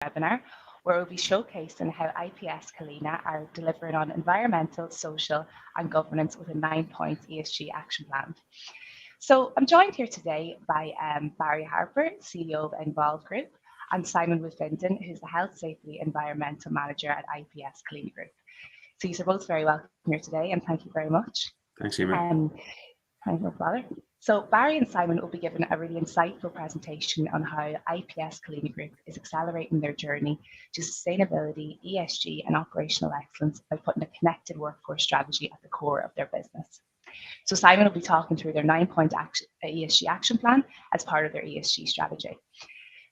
webinar where we'll be showcasing how IPS Culina are delivering on environmental, social and governance with a 9-point ESG action plan. So I'm joined here today by Barry Harper, CEO of Nvolve Group, and Simon Wooffindin, who's the Health, Safety, Environmental Manager at IPS Culina Group. So you're both very welcome here today, and thank you very much. Thanks, Emer. No bother. So Barry and Simon will be given a really insightful presentation on how IPS Culina Group is accelerating their journey to sustainability, ESG and operational excellence by putting a connected workforce strategy at the core of their business. So Simon will be talking through their 9-point ESG action plan as part of their ESG strategy.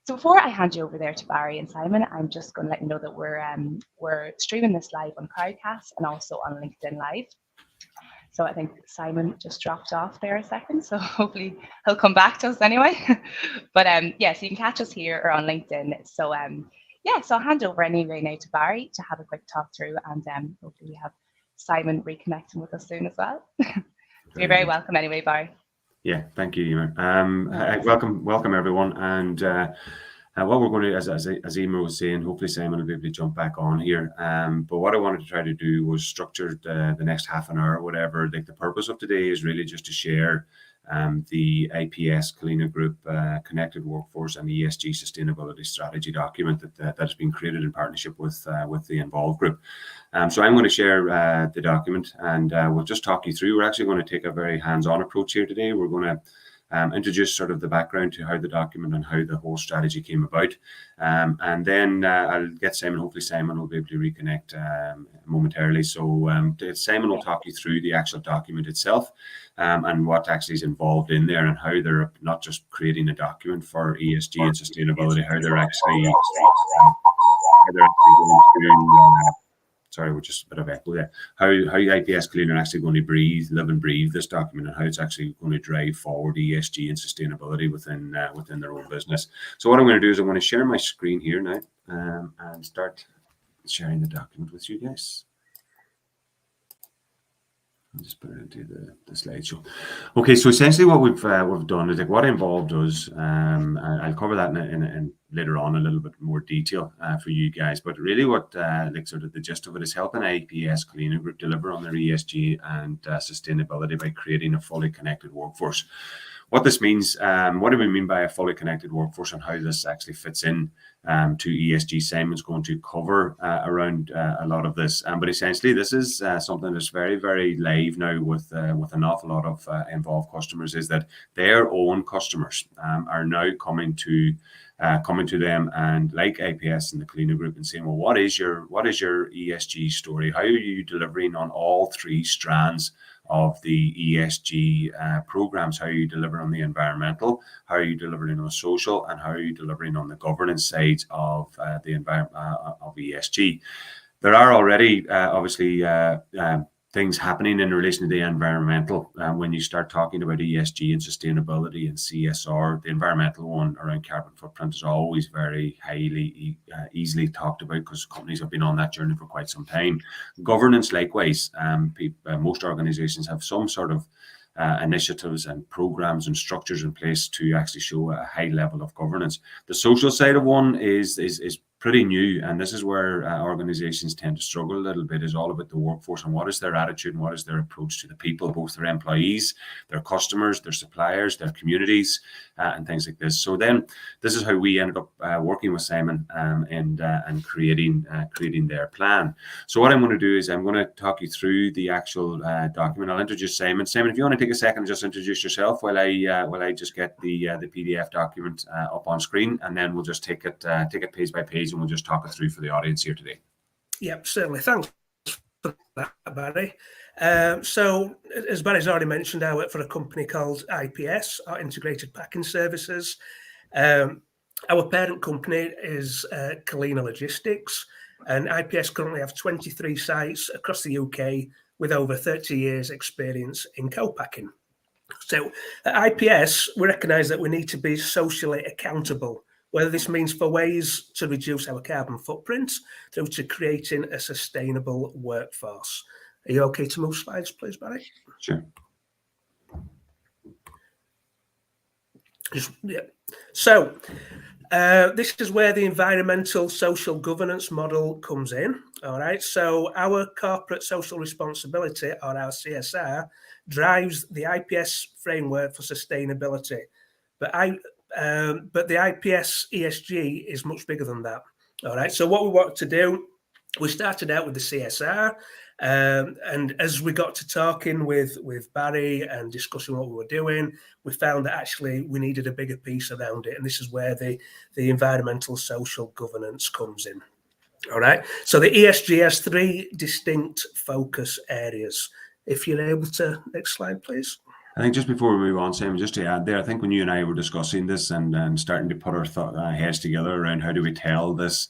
So before I hand you over there to Barry and Simon, I'm just going to let you know that we're streaming this live on Crowdcast and also on LinkedIn Live. So I think Simon just dropped off there a second, so hopefully he'll come back to us anyway. But yeah, so you can catch us here or on LinkedIn. So yeah, so I'll hand over anyway now to Barry to have a quick talk through, and hopefully we have Simon reconnecting with us soon as well. So you're very welcome anyway, Barry. Yeah, thank you, Emer. Welcome everyone. And what we're going to, as Emer was saying, hopefully Simon will be able to jump back on here. But what I wanted to try to do was structure the next half an hour or whatever. Like, the purpose of today is really just to share the IPS Culina Group Connected Workforce and ESG Sustainability Strategy document that has been created in partnership with the Nvolve Group. So I'm going to share the document, and we'll just talk you through. We're actually going to take a very hands-on approach here today. We're going to introduce sort of the background to how the document and how the whole strategy came about. And then I'll get Simon. Hopefully Simon will be able to reconnect momentarily. So Simon will talk you through the actual document itself and what actually is involved in there, and how they're not just creating a document for ESG and sustainability, how they're actually going through sorry, we're just a bit of echo there. How IPS Culina are actually going to live and breathe this document, and how it's actually going to drive forward ESG and sustainability within their own business. So what I'm going to do is I'm going to share my screen here now and start sharing the document with you guys. I'll just put it into the slideshow. Okay, so essentially what we've done is, like, what Nvolve does. I'll cover that in later on a little bit more detail for you guys. But really, what like sort of the gist of it is helping IPS Culina Group deliver on their ESG and sustainability by creating a fully connected workforce. What this means, what do we mean by a fully connected workforce, and how this actually fits in to ESG? Simon's going to cover around a lot of this, but essentially this is something that's very, very live now with an awful lot of Nvolve customers, is that their own customers are now coming to them, and like IPS and the Culina Group, and saying, well, what is your ESG story? How are you delivering on all three strands of the ESG programs? How are you delivering on the environmental? How are you delivering on the social? And how are you delivering on the governance side of the environment of ESG? There are already obviously things happening in relation to the environmental. When you start talking about ESG and sustainability and CSR, the environmental one around carbon footprint is always very highly easily talked about, because companies have been on that journey for quite some time. Governance, likewise, most organizations have some sort of initiatives and programs and structures in place to actually show a high level of governance. The social side of one is pretty new, and this is where organizations tend to struggle a little bit. Is all about the workforce, and what is their attitude and what is their approach to the people, both their employees, their customers, their suppliers, their communities, and things like this. So then this is how we ended up working with Simon and creating their plan. So what I'm going to do is I'm going to talk you through the actual document. I'll introduce Simon. Simon, if you want to take a second and just introduce yourself while I just get the PDF document up on screen, and then we'll just take it page by page, and we'll just talk it through for the audience here today. Yep, certainly. Thanks for that, Barry. So, as Barry's already mentioned, I work for a company called IPS, our Integrated Packing Services. Our parent company is Culina Logistics, and IPS currently have 23 sites across the UK with over 30 years experience in co-packing. So at IPS, we recognise that we need to be socially accountable, whether this means for ways to reduce our carbon footprint through to creating a sustainable workforce. Are you okay to move slides, please, Barry? Sure. So This is where the environmental social governance model comes in. All right. So our corporate social responsibility, or our CSR, drives the IPS framework for sustainability. But the IPS ESG is much bigger than that. All right. So what we want to do, we started out with the CSR. And as we got to talking with Barry and discussing what we were doing, we found that actually we needed a bigger piece around it. And this is where the environmental social governance comes in. All right. So the ESG has 3 distinct focus areas. If you're able to, next slide, please. I think just before we move on, Simon, just to add there, I think when you and I were discussing this and starting to put our heads together around how do we tell this,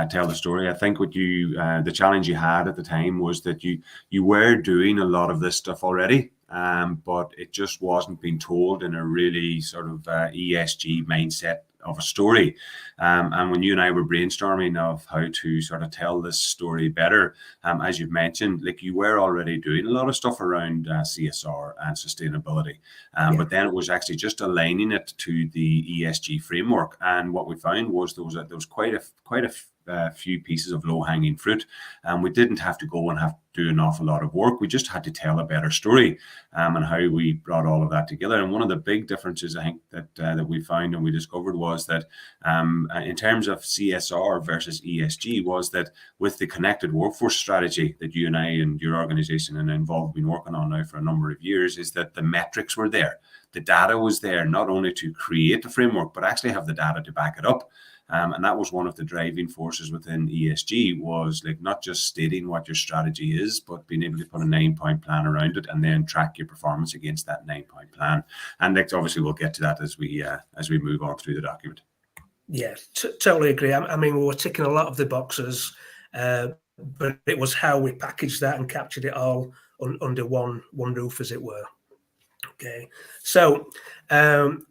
tell the story, I think what the challenge you had at the time was that you were doing a lot of this stuff already, but it just wasn't being told in a really sort of ESG mindset of a story. And when you and I were brainstorming of how to sort of tell this story better, as you've mentioned, like you were already doing a lot of stuff around CSR and sustainability. But then it was actually just aligning it to the ESG framework. And what we found was there was quite a few pieces of low-hanging fruit, and we didn't have to go and do an awful lot of work. We just had to tell a better story, and how we brought all of that together. And one of the big differences I think that we found and we discovered was that in terms of CSR versus ESG was that with the connected workforce strategy that you and I and your organization and Nvolve have been working on now for a number of years, is that the metrics were there. The data was there, not only to create the framework, but actually have the data to back it up. And that was one of the driving forces within ESG, was like not just stating what your strategy is, but being able to put a 9-point plan around it and then track your performance against that 9-point plan. And obviously we'll get to that as we move on through the document. Yeah, totally agree. I mean, we were ticking a lot of the boxes, but it was how we packaged that and captured it all under one roof, as it were. Okay, so the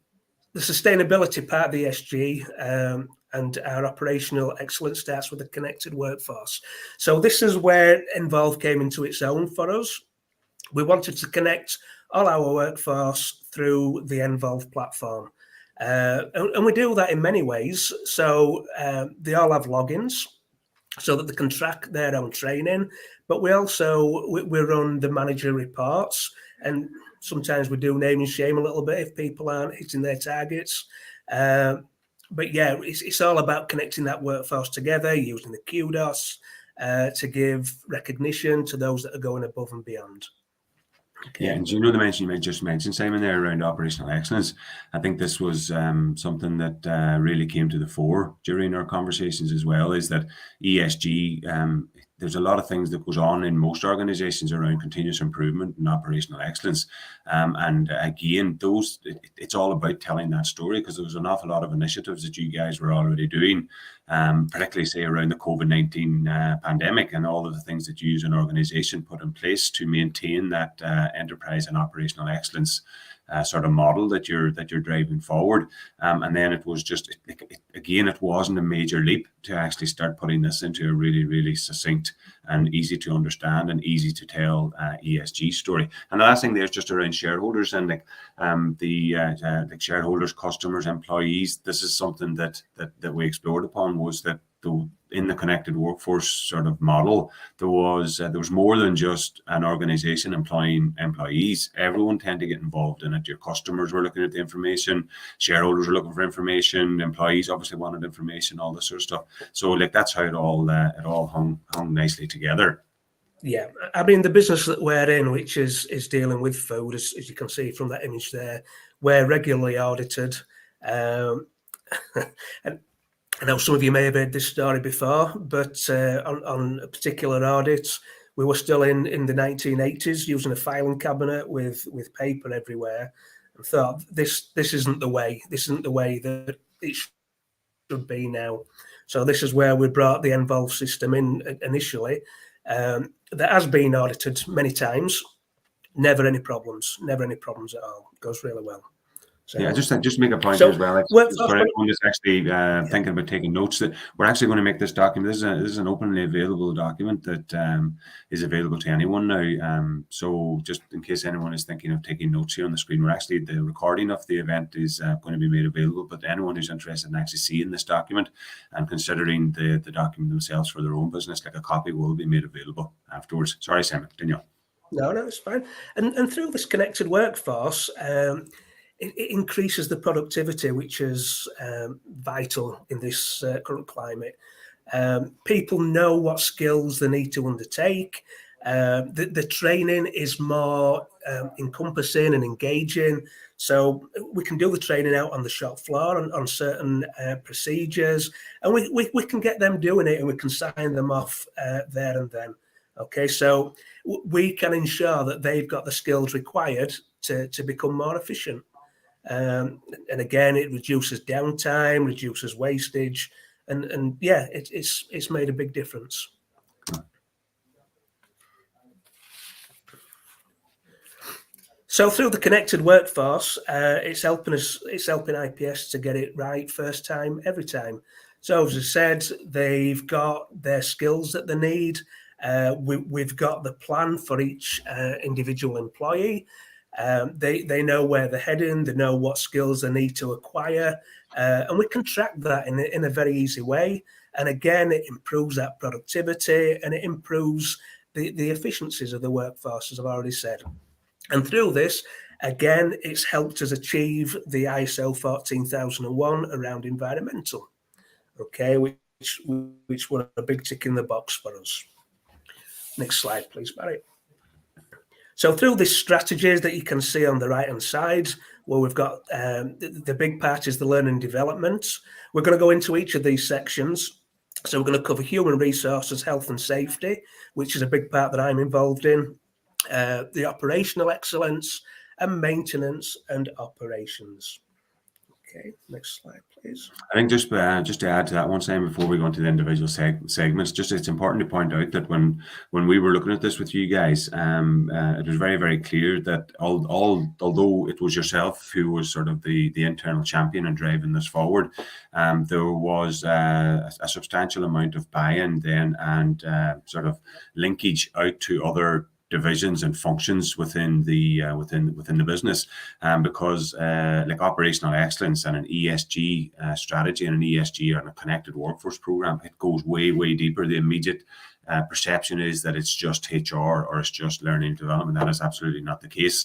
sustainability part of the ESG and our operational excellence starts with a connected workforce. So this is where Nvolve came into its own for us. We wanted to connect all our workforce through the Nvolve platform. And we do that in many ways. So they all have logins so that they can track their own training. But we also, we run the manager reports, and sometimes we do name and shame a little bit if people aren't hitting their targets. But yeah, it's all about connecting that workforce together, using the kudos to give recognition to those that are going above and beyond. Okay. Yeah, and do you know the mention you just mentioned, Simon, there around operational excellence? I think this was something that really came to the fore during our conversations as well, is that ESG, there's a lot of things that goes on in most organizations around continuous improvement and operational excellence. And again, it's all about telling that story, because there was an awful lot of initiatives that you guys were already doing, particularly say around the COVID-19 pandemic, and all of the things that you as an organization put in place to maintain that enterprise and operational excellence sort of model that you're driving forward. And then it was just, again, it wasn't a major leap to actually start putting this into a really, really succinct and easy to understand and easy to tell ESG story. And the last thing there is just around shareholders and the shareholders, customers, employees. This is something that we explored upon, was that in the connected workforce sort of model, there was more than just an organization employing employees. Everyone tended to get involved in it. Your customers were looking at the information, shareholders were looking for information, employees obviously wanted information, all this sort of stuff. So that's how it all hung nicely together. Yeah, I mean, the business that we're in, which is dealing with food, as you can see from that image there, we're regularly audited. And I know some of you may have heard this story before, but on a particular audit, we were still in the 1980s using a filing cabinet with paper everywhere, and thought this isn't the way. This isn't the way that it should be now. So this is where we brought the Nvolve system in initially. That has been audited many times. Never any problems at all. It goes really well. So, yeah, just make a point so as well. Like, for anyone that's actually thinking about taking notes, that we're actually going to make this document. This is an openly available document that is available to anyone now. So just in case anyone is thinking of taking notes here on the screen, the recording of the event is going to be made available. But anyone who's interested in actually seeing this document and considering the document themselves for their own business, like a copy will be made available afterwards. Sorry, Simon, continue. No, it's fine. And through this connected workforce, it increases the productivity, which is vital in this current climate. People know what skills they need to undertake. The training is more encompassing and engaging. So we can do the training out on the shop floor on certain procedures, and we can get them doing it, and we can sign them off there and then. Okay, so we can ensure that they've got the skills required to become more efficient. And again, it reduces downtime, reduces wastage, and yeah, it's made a big difference. So through the connected workforce, it's helping IPS to get it right first time, every time. So as I said, they've got their skills that they need. We've got the plan for each individual employee. They know where they're heading, they know what skills they need to acquire, and we can track that in a very easy way. And again, it improves that productivity and it improves the efficiencies of the workforce, as I've already said. And through this, again, it's helped us achieve the ISO 14001 around environmental, okay, which were a big tick in the box for us. Next slide, please, Barry. So through these strategies that you can see on the right-hand side, where we've got the big part is the learning development. We're going to go into each of these sections. So we're going to cover human resources, health and safety, which is a big part that I'm involved in, the operational excellence, and maintenance and operations. Okay, next slide, please. I think just to add to that one, Sam, before we go into the individual segments, just it's important to point out that when we were looking at this with you guys, it was very, very clear that although it was yourself who was sort of the internal champion and driving this forward, there was a substantial amount of buy-in then and sort of linkage out to other divisions and functions within the business, because like operational excellence and an ESG strategy and an ESG and a connected workforce program, it goes way deeper. The immediate perception is that it's just HR or it's just learning and development. That is absolutely not the case.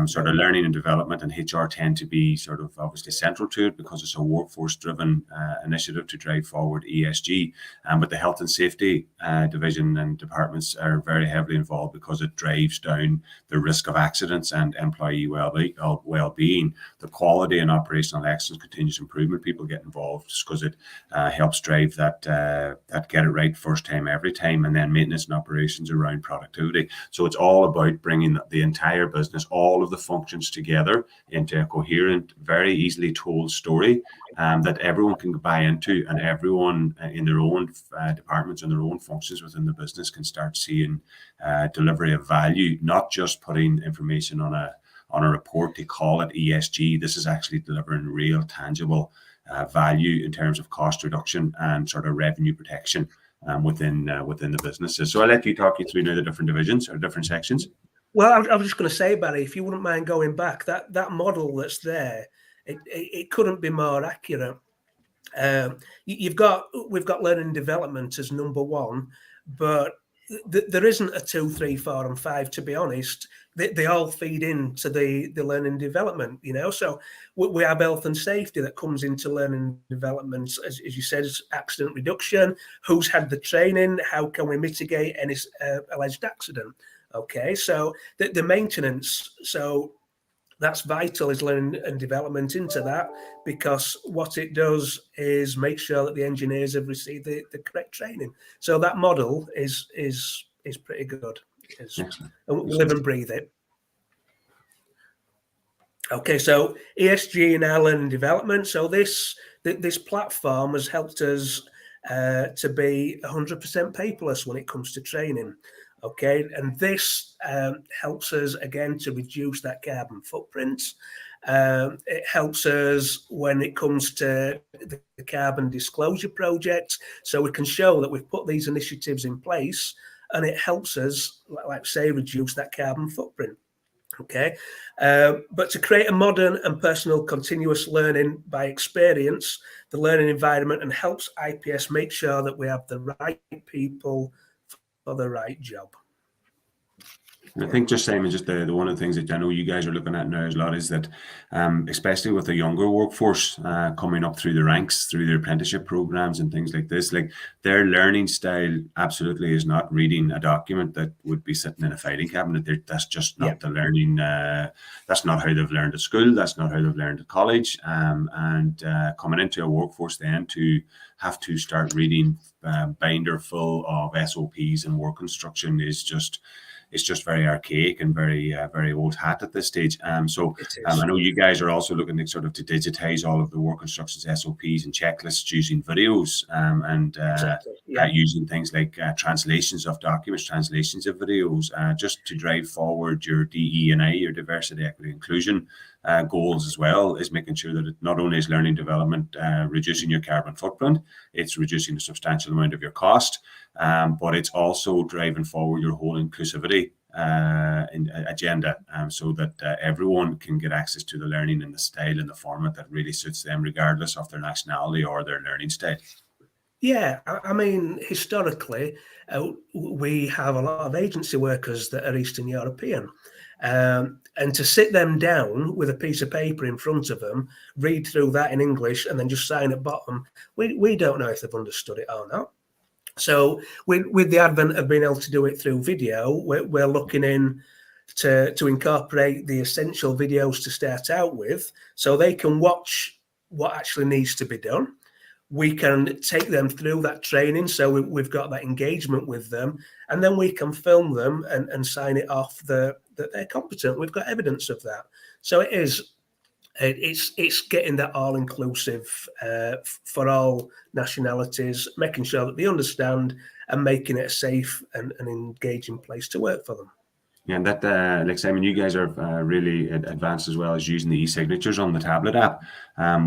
Sort of learning and development and HR tend to be sort of obviously central to it because it's a workforce-driven initiative to drive forward ESG. But the health and safety division and departments are very heavily involved because it drives down the risk of accidents and employee well-being. The quality and operational excellence, continuous improvement, people get involved because it helps drive that get it right first time every time, and then maintenance and operations around productivity. So it's all about bringing the entire business, all of the functions together into a coherent, very easily told story that everyone can buy into, and everyone in their own departments and their own functions within the business can start seeing delivery of value, not just putting information on a report. They call it ESG. This is actually delivering real tangible value in terms of cost reduction and sort of revenue protection within the businesses. So I'll let you talk you through now the different divisions or different sections. Well, I was just going to say, Barry, if you wouldn't mind going back, that model that's there, it couldn't be more accurate. We've got learning and development as number one, but there isn't a 2, 3, 4, and 5. To be honest, they all feed into the learning and development. So we have health and safety that comes into learning and development, as you said, accident reduction. Who's had the training? How can we mitigate any alleged accident? Okay, so the maintenance, so that's vital, is learning and development into that, because what it does is make sure that the engineers have received the correct training. So that model is pretty good. And we live and breathe it. Okay, so ESG and our learning and development. So this platform has helped us to be 100% paperless when it comes to training. Okay, and this helps us again to reduce that carbon footprint. It helps us when it comes to the carbon disclosure project, so we can show that we've put these initiatives in place, and it helps us, like say, reduce that carbon footprint. Okay, but to create a modern and personal continuous learning by experience, the learning environment, and helps IPS make sure that we have the right people for the right job. And I think just Simon, just the one of the things that I know you guys are looking at now a lot is that, especially with the younger workforce coming up through the ranks, through their apprenticeship programs and things like this, like their learning style absolutely is not reading a document that would be sitting in a filing cabinet. That's just not the learning. That's not how they've learned at school. That's not how they've learned at college. And coming into a workforce then to have to start reading binder full of SOPs and work instruction is just, it's just very archaic and very old hat at this stage. So I know you guys are also looking to sort of to digitize all of the work instructions, SOPs and checklists using videos and using things like translations of documents, translations of videos, just to drive forward your DE&I, your diversity, equity, inclusion goals as well, is making sure that it not only is learning development reducing your carbon footprint, it's reducing a substantial amount of your cost, but it's also driving forward your whole inclusivity agenda, so that everyone can get access to the learning in the style and the format that really suits them, regardless of their nationality or their learning style. Yeah, I mean, historically, we have a lot of agency workers that are Eastern European. And to sit them down with a piece of paper in front of them, read through that in English, and then just sign at bottom, we don't know if they've understood it or not. So with the advent of being able to do it through video, we're looking in to incorporate the essential videos to start out with, so they can watch what actually needs to be done. We can take them through that training, so we've got that engagement with them, and then we can film them and sign it off that they're competent. We've got evidence of that. So it's getting that all-inclusive for all nationalities, making sure that they understand, and making it a safe and engaging place to work for them. Yeah, and that, like Simon, you guys are really advanced as well as using the e-signatures on the tablet app,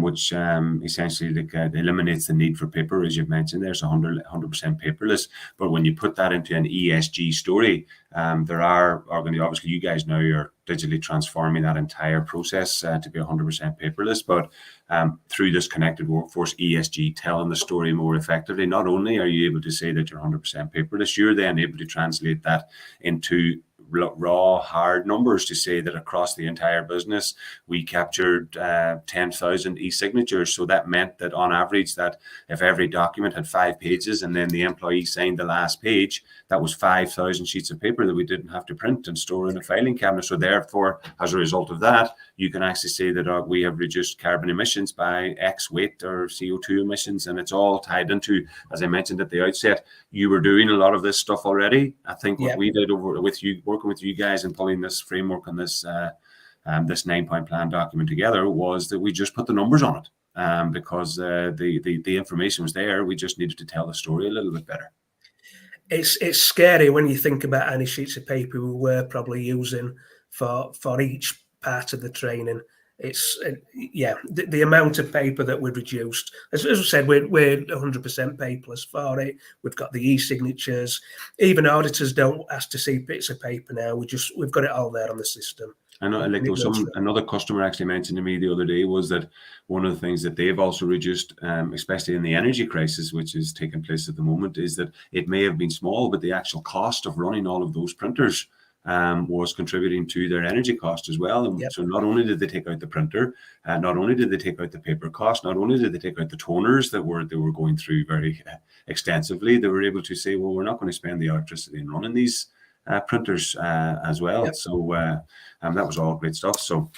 which essentially eliminates the need for paper, as you've mentioned. There's 100% paperless. But when you put that into an ESG story, there are obviously you guys now are digitally transforming that entire process to be 100% paperless. But through this connected workforce, ESG telling the story more effectively, not only are you able to say that you're 100% paperless, you're then able to translate that into raw hard numbers to say that across the entire business we captured 10,000 e-signatures. So that meant that on average, that if every document had 5 pages and then the employee signed the last page, that was 5,000 sheets of paper that we didn't have to print and store in a filing cabinet. So therefore, as a result of that, you can actually say that we have reduced carbon emissions by X weight or CO2 emissions, and it's all tied into, as I mentioned at the outset, you were doing a lot of this stuff already. I think what we did over with you, working with you guys and pulling this framework and this 9-point plan document together, was that we just put the numbers on it because the information was there. We just needed to tell the story a little bit better. It's scary when you think about how many sheets of paper we were probably using for each part of the training. It's the amount of paper that we've reduced. As I said, we're 100% paperless for it. We've got the e-signatures. Even auditors don't ask to see bits of paper now. We've got it all there on the system. I know, like there was another customer actually mentioned to me the other day was that one of the things that they've also reduced, especially in the energy crisis, which is taking place at the moment, is that it may have been small, but the actual cost of running all of those printers was contributing to their energy cost as well. And so not only did they take out the printer, not only did they take out the paper cost, not only did they take out the toners that they were going through very extensively, they were able to say, well, we're not going to spend the electricity in running these printers as well. So that was all great stuff. So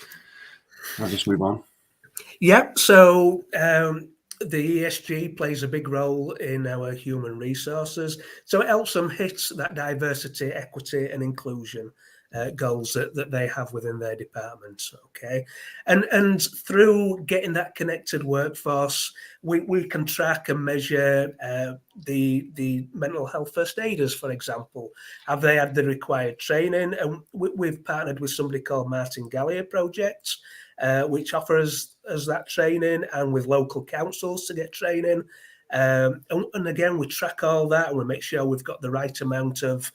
I'll just move on. So the ESG plays a big role in our human resources. So it helps them hit that diversity, equity and inclusion goals that they have within their departments. Okay. And through getting that connected workforce, we can track and measure the mental health first aiders, for example. Have they had the required training? And we've partnered with somebody called Martin Gallier Project. which offers us that training, and with local councils to get training. And again, we track all that, and we make sure we've got the right amount of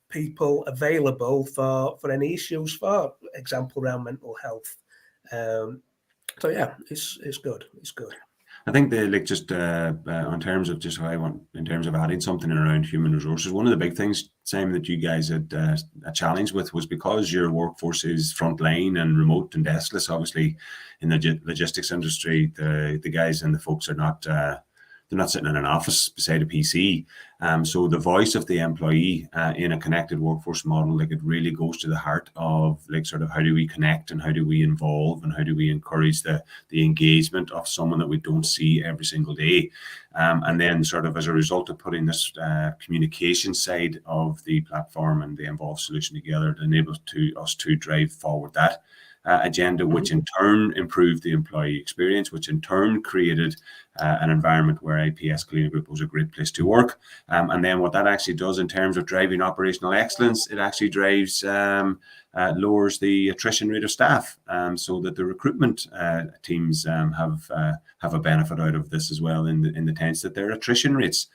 people available for any issues, for example, around mental health. So yeah, it's good. It's good. I think just in terms of just how I want, in terms of adding something around human resources, one of the big things, Simon, that you guys had a challenge with was because your workforce is frontline and remote and deskless. Obviously, in the logistics industry, the guys and the folks are not. They're not sitting in an office beside a PC. So the voice of the employee in a connected workforce model, like, it really goes to the heart of, like, sort of how do we connect and how do we involve and how do we encourage the engagement of someone that we don't see every single day. And then sort of as a result of putting this communication side of the platform and the Nvolve solution together, it enables us to drive forward that agenda, which in turn improved the employee experience, which in turn created an environment where IPS Culina Group was a great place to work. And then what that actually does in terms of driving operational excellence, it actually drives, lowers the attrition rate of staff, so that the recruitment teams have a benefit out of this as well, in the sense that their attrition rates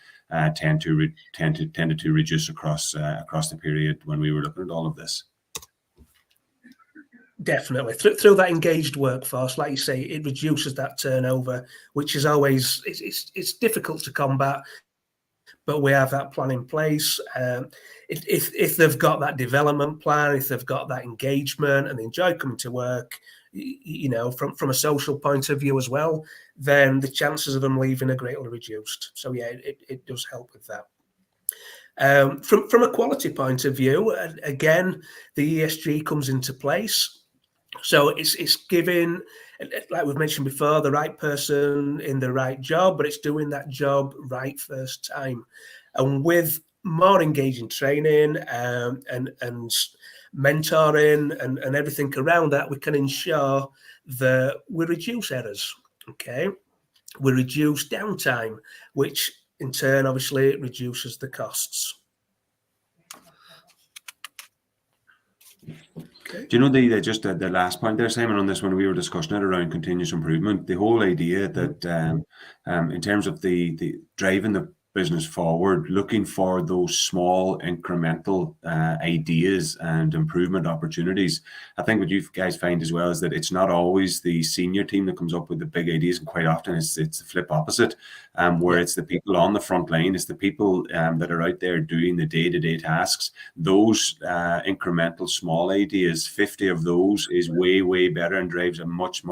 tended to reduce across the period when we were looking at all of this. Definitely. Through that engaged workforce, like you say, it reduces that turnover, which is always, it's difficult to combat, but we have that plan in place. If they've got that development plan, if they've got that engagement and they enjoy coming to work, you know, from a social point of view as well, then the chances of them leaving are greatly reduced. So yeah, it does help with that. From a quality point of view, again, the ESG comes into place. So it's giving, like we've mentioned before, the right person in the right job, but it's doing that job right first time. And with more engaging training and mentoring and everything around that, we can ensure that we reduce errors, okay? We reduce downtime, which in turn obviously reduces the costs. Okay. Do you know the last point there, Simon, on this, when we were discussing it around continuous improvement, the whole idea that in terms of the driving the business forward, looking for those small incremental ideas and improvement opportunities. I think what you guys find as well is that it's not always the senior team that comes up with the big ideas, and quite often it's the flip opposite, where it's the people on the front line, it's the people that are out there doing the day-to-day tasks. Those incremental small ideas, 50 of those is way better and drives a much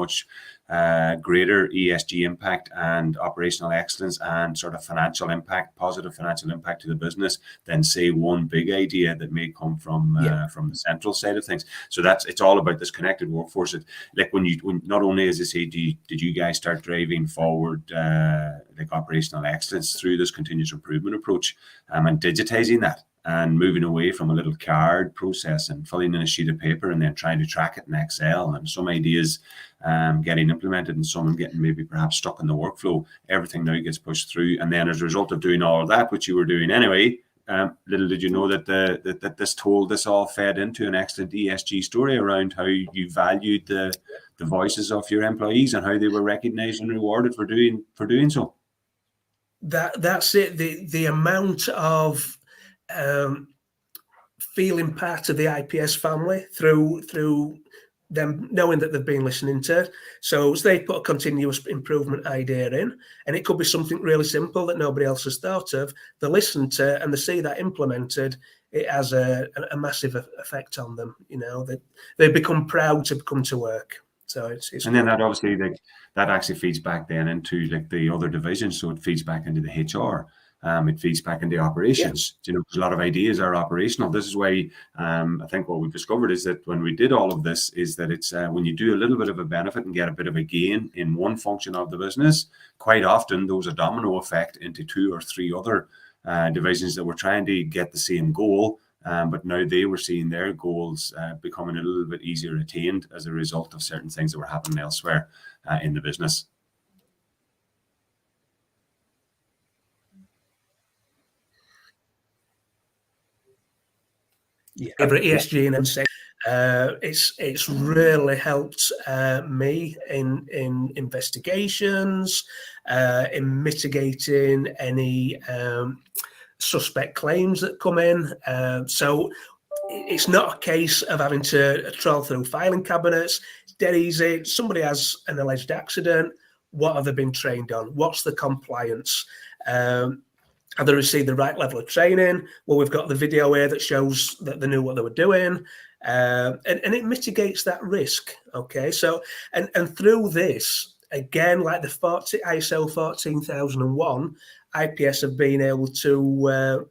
greater ESG impact and operational excellence and sort of financial impact, positive financial impact to the business, than say one big idea that may come from the central side of things. So it's all about this connected workforce. Like when not only, as I say, did you guys start driving forward like operational excellence through this continuous improvement approach and digitizing that, and moving away from a little card process and filling in a sheet of paper and then trying to track it in Excel, and some ideas getting implemented and some getting maybe perhaps stuck in the workflow. Everything now gets pushed through. And then as a result of doing all of that, which you were doing anyway, little did you know that this all fed into an excellent ESG story around how you valued the voices of your employees and how they were recognized and rewarded for doing so. That's it. The amount of feeling part of the IPS family through them knowing that they've been listening to. So they put a continuous improvement idea in, and it could be something really simple that nobody else has thought of. They listen to and they see that implemented. It has a massive effect on them. You know, they become proud to come to work. So it's and then that obviously that actually feeds back then into like the other divisions. So it feeds back into the HR. It feeds back into operations, you know, because a lot of ideas are operational. This is why I think what we've discovered is that when we did all of this is that it's when you do a little bit of a benefit and get a bit of a gain in one function of the business, quite often those a domino effect into 2 or 3 other divisions that were trying to get the same goal. But now they were seeing their goals becoming a little bit easier attained as a result of certain things that were happening elsewhere in the business. ESG and safety. It's really helped me in investigations, in mitigating any suspect claims that come in. So it's not a case of having to trawl through filing cabinets. It's dead easy. Somebody has an alleged accident. What have they been trained on? What's the compliance? Have they received the right level of training? Well, we've got the video here that shows that they knew what they were doing. And it mitigates that risk. Okay, so and through this, again, like the ISO 14001, IPS have been able to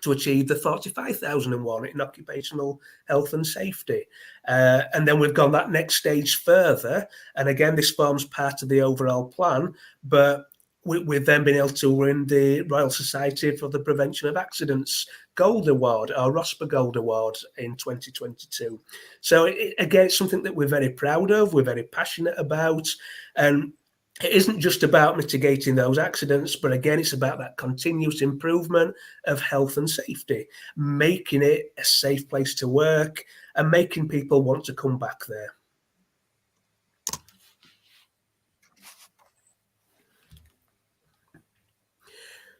achieve the 45001 in occupational health and safety. And then we've gone that next stage further. And again, this forms part of the overall plan, but we've then been able to win the Royal Society for the Prevention of Accidents Gold Award, or ROSPA Gold Award, in 2022. So again, it's something that we're very proud of, we're very passionate about, and it isn't just about mitigating those accidents, but again, it's about that continuous improvement of health and safety, making it a safe place to work and making people want to come back there.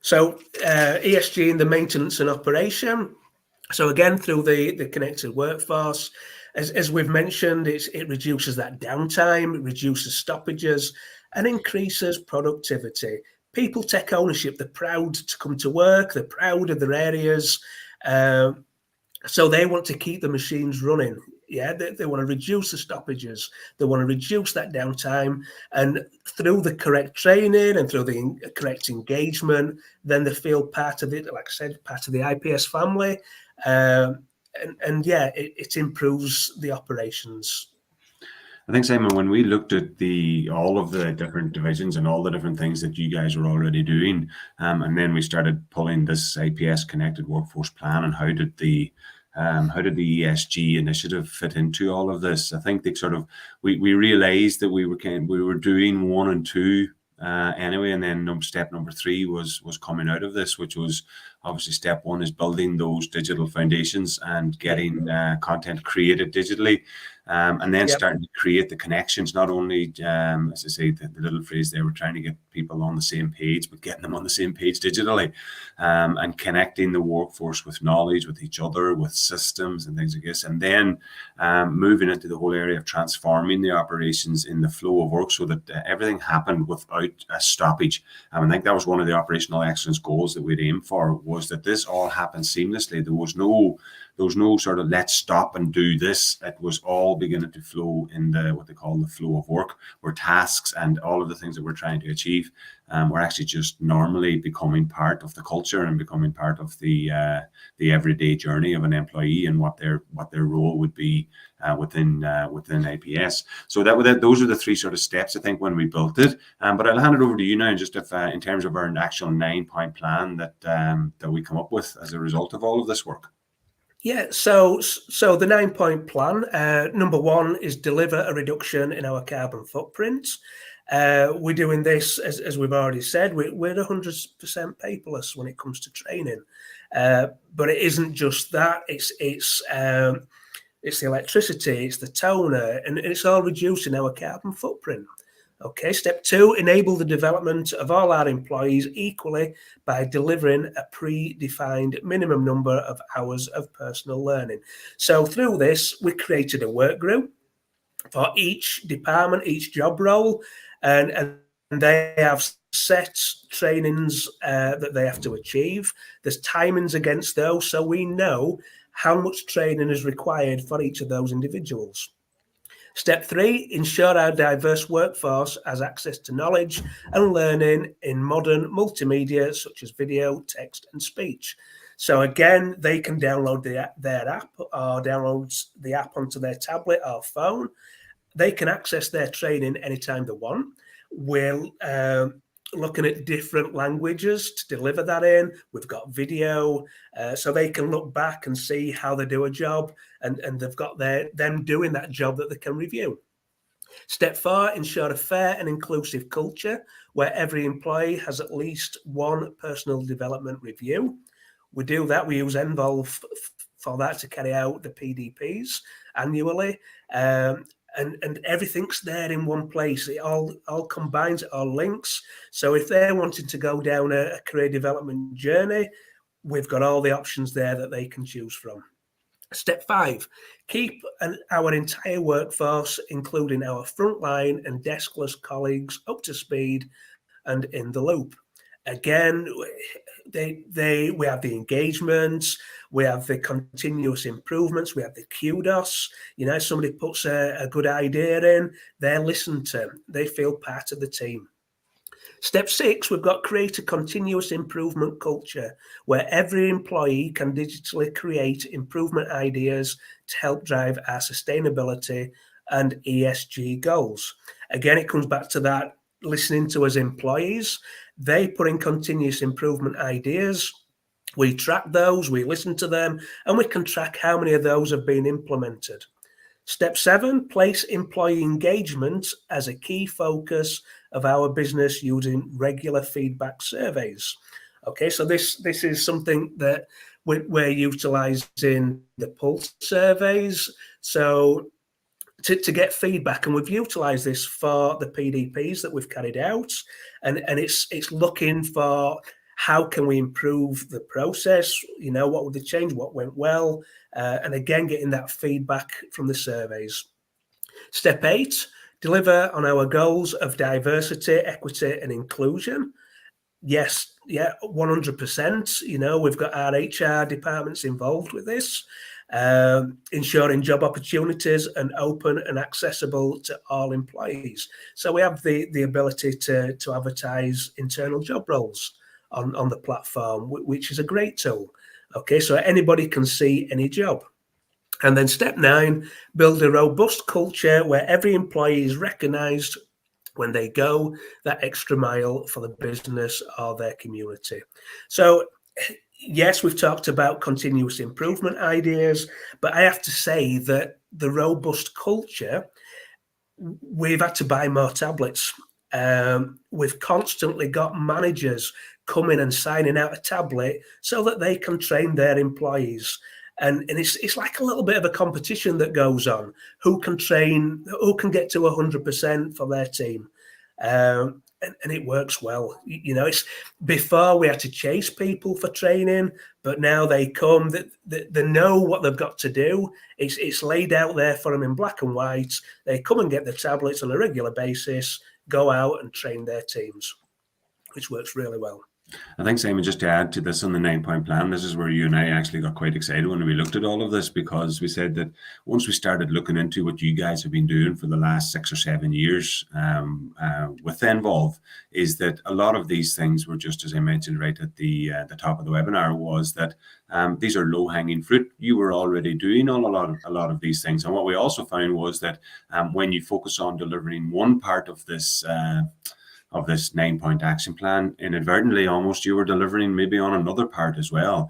So ESG in the maintenance and operation. So again, through the connected workforce, as we've mentioned, it reduces that downtime, it reduces stoppages, and increases productivity. People take ownership. They're proud to come to work. They're proud of their areas. So they want to keep the machines running. Yeah, they want to reduce the stoppages. They want to reduce that downtime. And through the correct training and through the correct engagement, then they feel part of it, like I said, part of the IPS family. And yeah, it improves the operations. I think, Simon, when we looked at all of the different divisions and all the different things that you guys were already doing, and then we started pulling this IPS Connected Workforce Plan, and how did the ESG initiative fit into all of this? I think we realized that we were doing 1 and 2 anyway, and then step number 3 was coming out of this, which was obviously step 1 is building those digital foundations and getting content created digitally, and then starting to create the connections. Not only, as I say, the little phrase there, we're trying to get people on the same page, but getting them on the same page digitally, and connecting the workforce with knowledge, with each other, with systems and things like this, and then moving into the whole area of transforming the operations in the flow of work so that everything happened without a stoppage. I think that was one of the operational excellence goals that we'd aim for, was that this all happened seamlessly. There was no sort of let's stop and do this. It was all beginning to flow in what they call the flow of work, where tasks and all of the things that we're trying to achieve were actually just normally becoming part of the culture and becoming part of the everyday journey of an employee, and what their role would be within IPS. So those are the 3 sort of steps, I think, when we built it. But I'll hand it over to you now, just if in terms of our actual 9-point plan that we come up with as a result of all of this work. Yeah, so the 9-point plan, number 1 is deliver a reduction in our carbon footprint. We're doing this, as we've already said, we're 100% paperless when it comes to training. But it isn't just that, it's the electricity, it's the toner, and it's all reducing our carbon footprint. Okay, step 2, enable the development of all our employees equally by delivering a predefined minimum number of hours of personal learning. So through this, we created a work group for each department, each job role, and they have set trainings that they have to achieve. There's timings against those, so we know how much training is required for each of those individuals. Step 3, ensure our diverse workforce has access to knowledge and learning in modern multimedia such as video, text and speech. So again, they can download their app or download the app onto their tablet or phone. They can access their training anytime they want. We're looking at different languages to deliver that in. We've got video, so they can look back and see how they do a job, and they've got them doing that job that they can review. Step 4, ensure a fair and inclusive culture where every employee has at least 1 personal development review. We do that. We use Nvolve for that to carry out the PDPs annually. And everything's there in one place. It all combines, it all links. So if they're wanting to go down a career development journey, we've got all the options there that they can choose from. Step 5, keep our entire workforce, including our frontline and deskless colleagues, up to speed and in the loop. Again, we have the engagements, we have the continuous improvements, we have the kudos. Somebody puts a good idea in, they're listened to, they feel part of the team. Step 6, we've got create a continuous improvement culture where every employee can digitally create improvement ideas to help drive our sustainability and ESG goals. Again, it comes back to that listening to us employees. They put in continuous improvement ideas. We track those, we listen to them, and we can track how many of those have been implemented. Step 7, place employee engagement as a key focus of our business using regular feedback surveys. Okay, so this is something that we're utilising the pulse surveys. So to get feedback, and we've utilised this for the PDPs that we've carried out, and it's looking for how can we improve the process, what would they change, what went well, and again, getting that feedback from the surveys. Step 8, deliver on our goals of diversity, equity and inclusion. Yes, 100%. We've got our HR departments involved with this, ensuring job opportunities and open and accessible to all employees. So we have the ability to advertise internal job roles on the platform, which is a great tool. Okay, so anybody can see any job. And then step 9, build a robust culture where every employee is recognised when they go that extra mile for the business or their community. So yes, we've talked about continuous improvement ideas, but I have to say that the robust culture, we've had to buy more tablets. We've constantly got managers coming and signing out a tablet so that they can train their employees. And it's like a little bit of a competition that goes on. Who can train, who can get to 100% for their team? And it works well. It's before we had to chase people for training, but now they come, they know what they've got to do. It's laid out there for them in black and white. They come and get the tablets on a regular basis, go out and train their teams, which works really well. I think, Simon, just to add to this on the 9-point plan, this is where you and I actually got quite excited when we looked at all of this, because we said that once we started looking into what you guys have been doing for the last 6 or 7 years with Nvolve, is that a lot of these things were just, as I mentioned right at the top of the webinar, was that these are low-hanging fruit. You were already doing a lot of these things. And what we also found was that when you focus on delivering one part of this 9-point action plan, inadvertently almost you were delivering maybe on another part as well.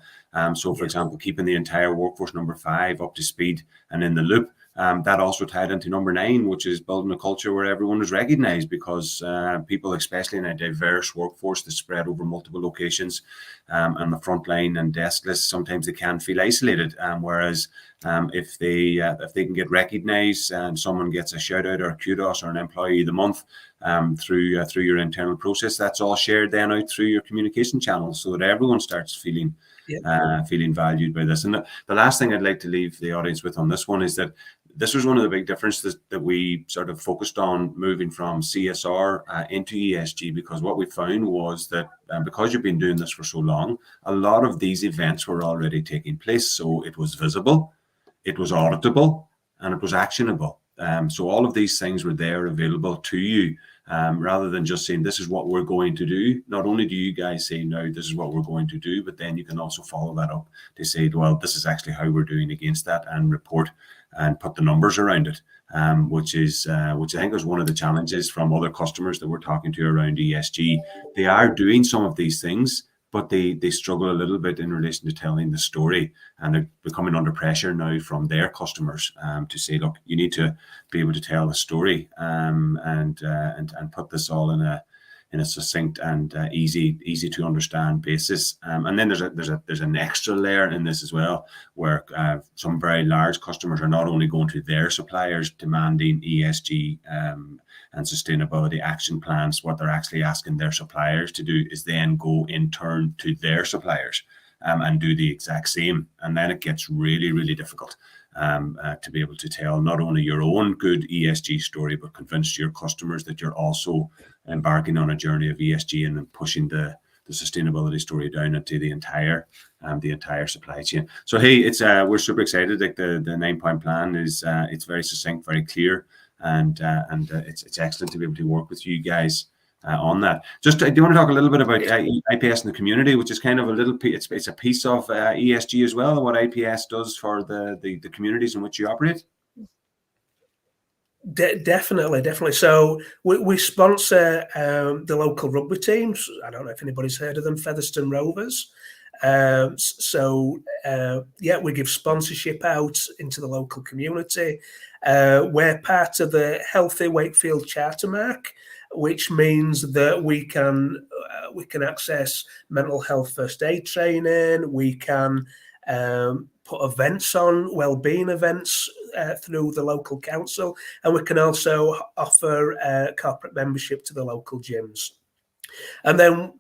So for example, keeping the entire workforce number 5 up to speed and in the loop, that also tied into number 9, which is building a culture where everyone is recognized, because people, especially in a diverse workforce that's spread over multiple locations, and the frontline and deskless, sometimes they can feel isolated. Whereas if they can get recognized and someone gets a shout out or a kudos or an employee of the month through your internal process, that's all shared then out through your communication channels, so that everyone starts feeling valued by this. And the last thing I'd like to leave the audience with on this one is that this was one of the big differences that we sort of focused on moving from CSR into ESG, because what we found was that because you've been doing this for so long, a lot of these events were already taking place. So it was visible, it was auditable, and it was actionable. So all of these things were there available to you, rather than just saying, this is what we're going to do. Not only do you guys say, no, this is what we're going to do, but then you can also follow that up to say, well, this is actually how we're doing against that, and report and put the numbers around it, which I think is one of the challenges from other customers that we're talking to around ESG. They are doing some of these things, but they struggle a little bit in relation to telling the story, and they're becoming under pressure now from their customers to say, look, you need to be able to tell the story and put this all in in a succinct and easy to understand basis. And then there's an extra layer in this as well, where some very large customers are not only going to their suppliers demanding ESG and sustainability action plans. What they're actually asking their suppliers to do is then go in turn to their suppliers and do the exact same. And then it gets really, really difficult to be able to tell not only your own good ESG story, but convince your customers that you're also embarking on a journey of ESG and then pushing the sustainability story down into the entire supply chain. So hey, it's we're super excited. Like the 9-point plan is it's very succinct, very clear, and it's excellent to be able to work with you guys on that. Just do you want to talk a little bit about IPS in the community, which is kind of a little it's a piece of ESG as well, and what IPS does for the communities in which you operate? Definitely. So we sponsor the local rugby teams. I don't know if anybody's heard of them, Featherstone Rovers. We give sponsorship out into the local community. We're part of the Healthy Wakefield Charter Mark, which means that we can access mental health first aid training. We can put events on, wellbeing events through the local council, and we can also offer corporate membership to the local gyms. And then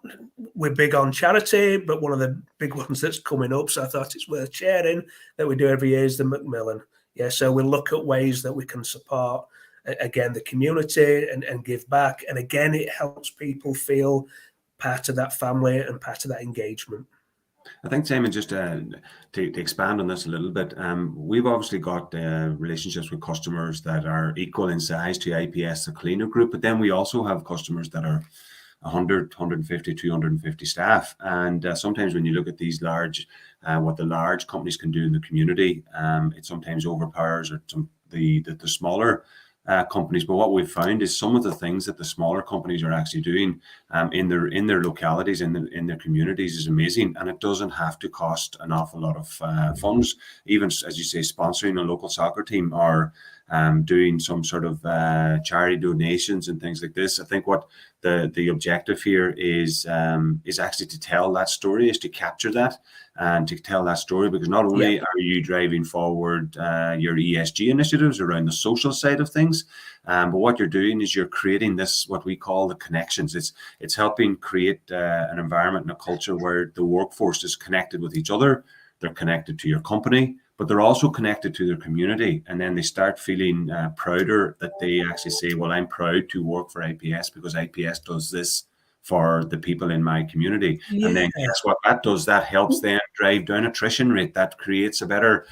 we're big on charity, but one of the big ones that's coming up, so I thought it's worth sharing, that we do every year is the Macmillan. Yeah, so we look at ways that we can support, again, the community and give back. And again, it helps people feel part of that family and part of that engagement. I think, Simon, just to expand on this a little bit, we've obviously got relationships with customers that are equal in size to IPS Culina Group, but then we also have customers that are 100, 150, 250 staff. And sometimes when you look at these large, what the large companies can do in the community, it sometimes overpowers the smaller companies. But what we've found is some of the things that the smaller companies are actually doing in their localities, in their communities, is amazing, and it doesn't have to cost an awful lot of funds. Even, as you say, sponsoring a local soccer team or doing some sort of charity donations and things like this. I think what the objective here is actually to tell that story, is to capture that and to tell that story, because not only are you driving forward your ESG initiatives around the social side of things, but what you're doing is you're creating this, what we call the connections. It's helping create an environment and a culture where the workforce is connected with each other. They're connected to your company, but they're also connected to their community. And then they start feeling prouder, that they actually say, well, I'm proud to work for IPS because IPS does this for the people in my community. Yeah. And then guess what that does? That helps them drive down attrition rate. That creates a better,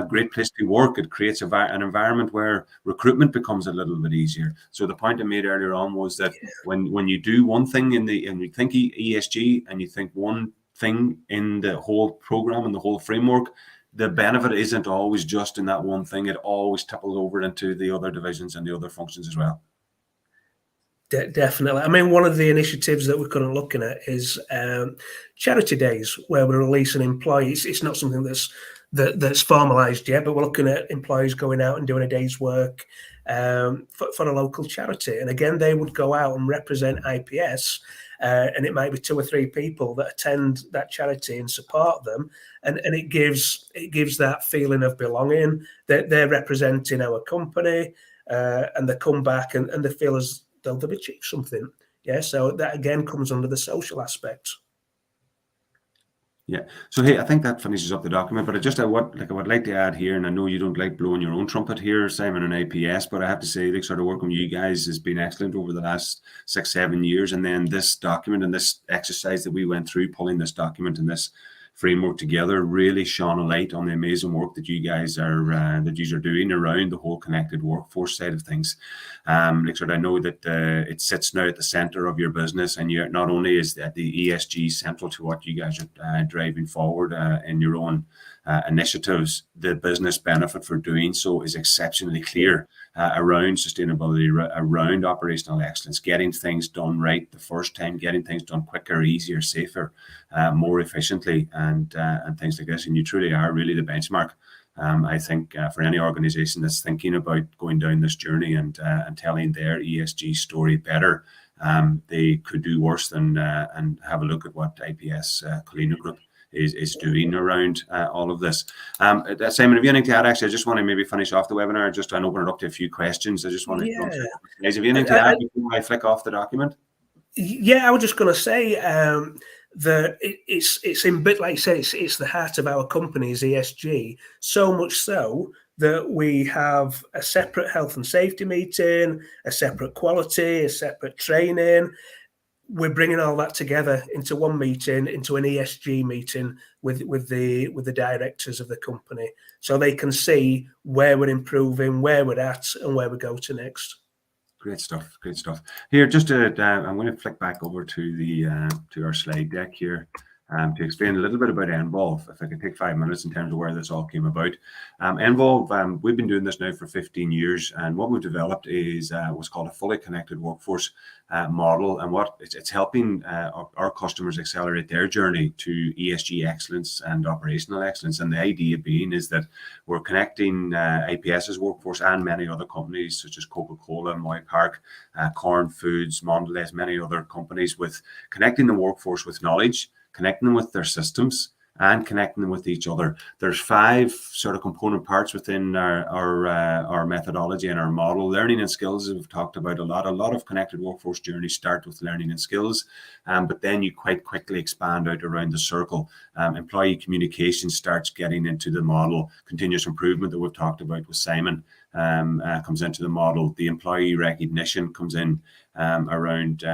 great place to work. It creates an environment where recruitment becomes a little bit easier. So the point I made earlier on was that when you do one thing and you think ESG and you think one thing in the whole program and the whole framework, the benefit isn't always just in that one thing. It always tipples over into the other divisions and the other functions as well. Definitely. I mean, one of the initiatives that we're currently looking at is charity days, where we release an employee. It's not something that's formalised yet, but we're looking at employees going out and doing a day's work for a local charity. And again, they would go out and represent IPS, and it might be 2 or 3 people that attend that charity and support them. And it gives that feeling of belonging, that they're representing our company, and they come back and they feel as though they've achieved something. Yeah, so that again comes under the social aspect. Yeah. So hey, I think that finishes up the document. But I would like to add here, and I know you don't like blowing your own trumpet here, Simon, and IPS, but I have to say, like, sort of working with you guys has been excellent over the last 6-7 years. And then this document and this exercise that we went through, pulling this document and this framework together, really shone a light on the amazing work that you guys are doing around the whole connected workforce side of things. I know that it sits now at the center of your business, and you not only is the ESG central to what you guys are driving forward in your own initiatives, the business benefit for doing so is exceptionally clear around sustainability, around operational excellence, getting things done right the first time, getting things done quicker, easier, safer, more efficiently, and things like this. And you truly are really the benchmark, I think, for any organization that's thinking about going down this journey and telling their ESG story better they could do worse than and have a look at what IPS Culina Group is doing around all of this. Simon, have you anything to add? Actually, I just want to maybe finish off the webinar just and open it up to a few questions. I just want to run through. Have you anything to add before I flick off the document? Yeah, I was just going to say that it's in bit like you say, it's the heart of our company's ESG. So much so that we have a separate health and safety meeting, a separate quality, a separate training. We're bringing all that together into one meeting, into an ESG meeting with the directors of the company, so they can see where we're improving, where we're at, and where we go to next. Great stuff. Great stuff. Here, just to, I'm going to flick back over to the to our slide deck here. To explain a little bit about Nvolve, if I could take 5 minutes in terms of where this all came about. Nvolve, we've been doing this now for 15 years, and what we've developed is what's called a fully connected workforce model, and what it's helping our customers accelerate their journey to ESG excellence and operational excellence. And the idea being is that we're connecting IPS's workforce and many other companies such as Coca-Cola, Moy Park, Corn Foods, Mondelez, many other companies, with connecting the workforce with knowledge, connecting them with their systems, and connecting them with each other. There's 5 sort of component parts within our methodology and our model. Learning and skills, we've talked about a lot. A lot of connected workforce journeys start with learning and skills, but then you quite quickly expand out around the circle. Employee communication starts getting into the model. Continuous improvement that we've talked about with Simon comes into the model. The employee recognition comes in around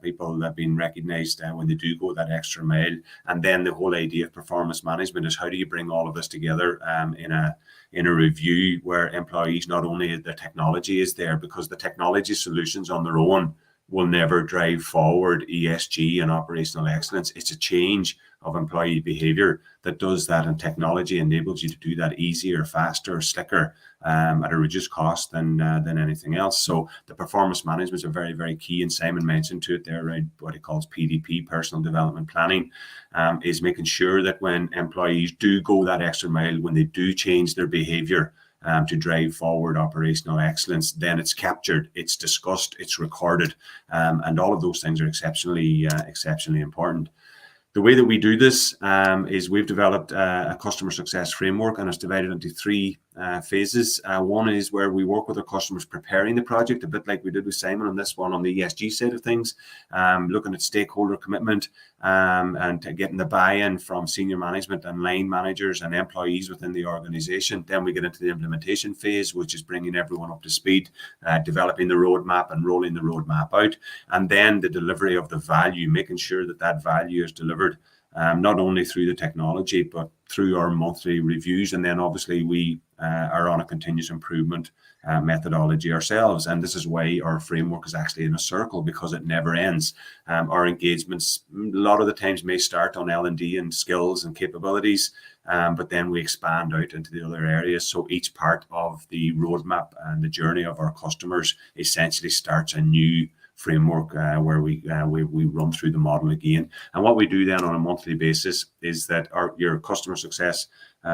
people that have been recognized when they do go that extra mile. And then the whole idea of performance management is how do you bring all of this together in a review where employees, not only the technology is there, because the technology solutions on their own will never drive forward ESG and operational excellence. It's a change of employee behavior that does that, and technology enables you to do that easier, faster, slicker, at a reduced cost than anything else. So the performance management is very, very key, and Simon mentioned to it there around what he calls PDP, personal development planning, is making sure that when employees do go that extra mile, when they do change their behavior to drive forward operational excellence, then it's captured, it's discussed, it's recorded, and all of those things are exceptionally important. The way that we do this is we've developed a customer success framework, and it's divided into 3 phases. One is where we work with our customers preparing the project, a bit like we did with Simon on this one on the ESG side of things, looking at stakeholder commitment and getting the buy-in from senior management and line managers and employees within the organization. Then we get into the implementation phase, which is bringing everyone up to speed, developing the roadmap and rolling the roadmap out. And then the delivery of the value, making sure that that value is delivered not only through the technology, but through our monthly reviews. And then obviously we are on a continuous improvement methodology ourselves. And this is why our framework is actually in a circle, because it never ends. Our engagements, a lot of the times, may start on L&D and skills and capabilities, but then we expand out into the other areas. So each part of the roadmap and the journey of our customers essentially starts a new framework where we run through the model again. And what we do then on a monthly basis is that your customer success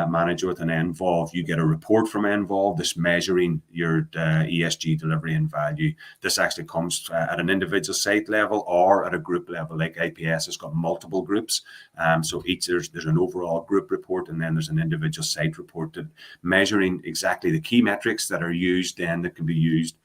manager with an Nvolve, you get a report from Nvolve, this measuring your ESG delivery and value. This actually comes at an individual site level or at a group level. Like IPS has got multiple groups, so there's an overall group report, and then there's an individual site report that measuring exactly the key metrics that are used, then that can be used,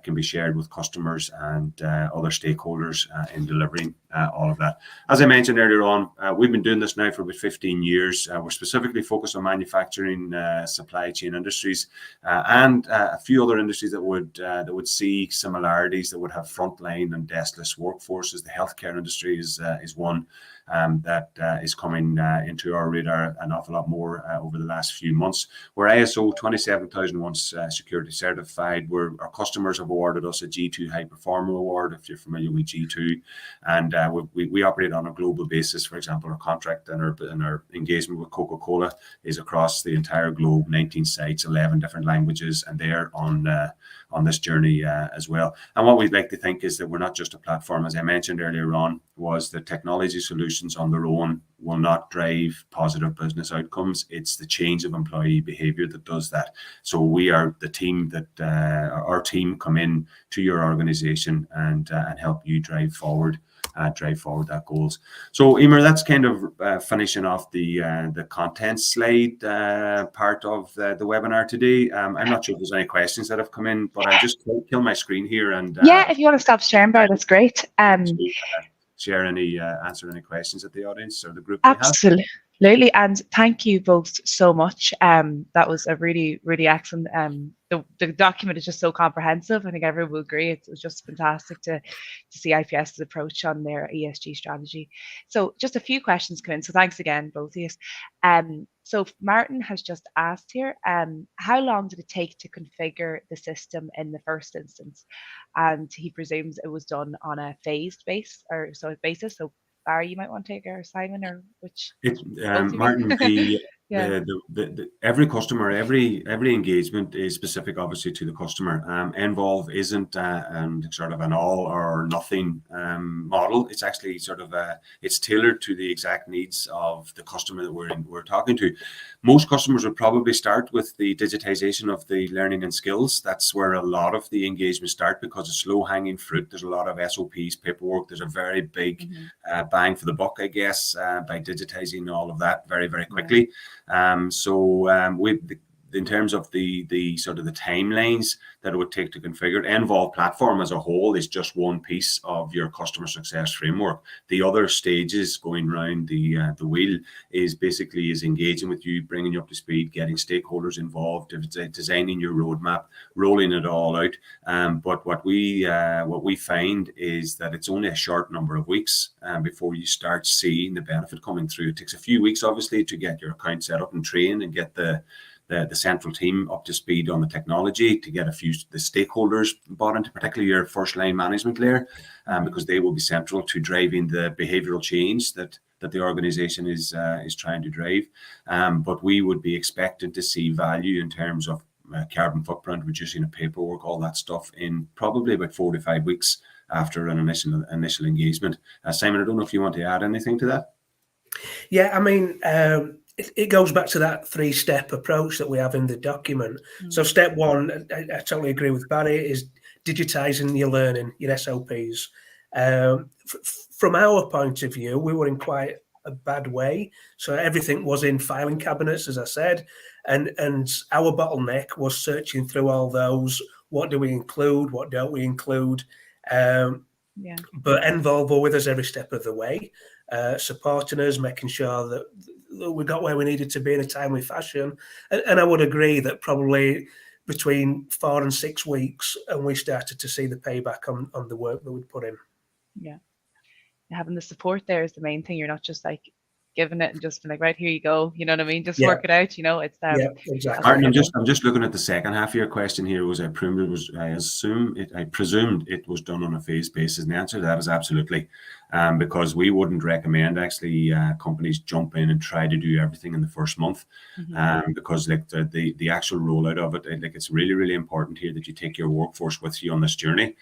can be shared with customers and other stakeholders in delivering all of that. As I mentioned earlier on, we've been doing this now for about 15 years. We're specifically focused on manufacturing, supply chain industries, and a few other industries that would see similarities, that would have frontline and deskless workforces. The healthcare industry is one that is coming into our radar an awful lot more over the last few months. We're ISO 27001 security certified. Our customers have awarded us a G2 High Performer Award, if you're familiar with G2, and we operate on a global basis. For example, our contract and our engagement with Coca-Cola is across the entire globe, 19 sites, 11 different languages, and they're on this journey as well. And what we'd like to think is that we're not just a platform, as I mentioned earlier on, was that technology solutions on their own will not drive positive business outcomes. It's the change of employee behavior that does that. So we are the team that our team come in to your organization and help you drive forward that goals. So Emer, that's kind of finishing off the content slide part of the webinar today. I'm not sure if there's any questions that have come in, but I'll just kill my screen here and yeah, if you want to stop sharing, Barry, that's great. Share any answer any questions that the audience or the group absolutely have. And thank you both so much. That was a really excellent the document is just so comprehensive. I think everyone will agree it was just fantastic to see IPS's approach on their ESG strategy. So just a few questions come in, so thanks again both of you. So Martin has just asked here, how long did it take to configure the system in the first instance? And he presumes it was done on a phased basis. So Barry, you might want to take it, or Simon, or which? Martin, every customer, every engagement is specific, obviously, to the customer. Nvolve isn't sort of an all or nothing model. It's actually sort of it's tailored to the exact needs of the customer that we're talking to. Most customers would probably start with the digitization of the learning and skills. That's where a lot of the engagement start, because it's low hanging fruit. There's a lot of SOPs, paperwork. There's a very big bang for the buck, I guess, by digitizing all of that very, very quickly. In terms of the sort of the timelines that it would take to configure, Nvolve platform as a whole is just one piece of your customer success framework. The other stages going around the wheel is engaging with you, bringing you up to speed, getting stakeholders involved, designing your roadmap, rolling it all out. But what we find is that it's only a short number of weeks before you start seeing the benefit coming through. It takes a few weeks, obviously, to get your account set up and trained and get the central team up to speed on the technology, to get the stakeholders bought into, particularly your first line management layer, because they will be central to driving the behavioral change that the organization is trying to drive. But we would be expecting to see value in terms of carbon footprint, reducing the paperwork, all that stuff, in probably about 4 to 5 weeks after an initial engagement. Simon, I don't know if you want to add anything to that. Yeah, I mean, it goes back to that 3-step approach that we have in the document. So step one, I totally agree with Barry, is digitizing your learning, your SOPs. From our point of view, we were in quite a bad way. So everything was in filing cabinets, as I said, and our bottleneck was searching through all those. What do we include? What don't we include? But Nvolve were with us every step of the way, supporting us, making sure that we got where we needed to be in a timely fashion. And I would agree that probably between 4 and 6 weeks, and we started to see the payback on the work that we'd put in. Yeah. Having the support there is the main thing. You're not just like giving it and just like, right, here you go. You know what I mean? Just work it out. You know, it's exactly. Martin, I'm just looking at the second half of your question here. I presumed it was done on a phased basis, and the answer to that is absolutely. Because we wouldn't recommend actually companies jump in and try to do everything in the first month, because like the actual rollout of it, like, it's really, really important here that you take your workforce with you on this journey.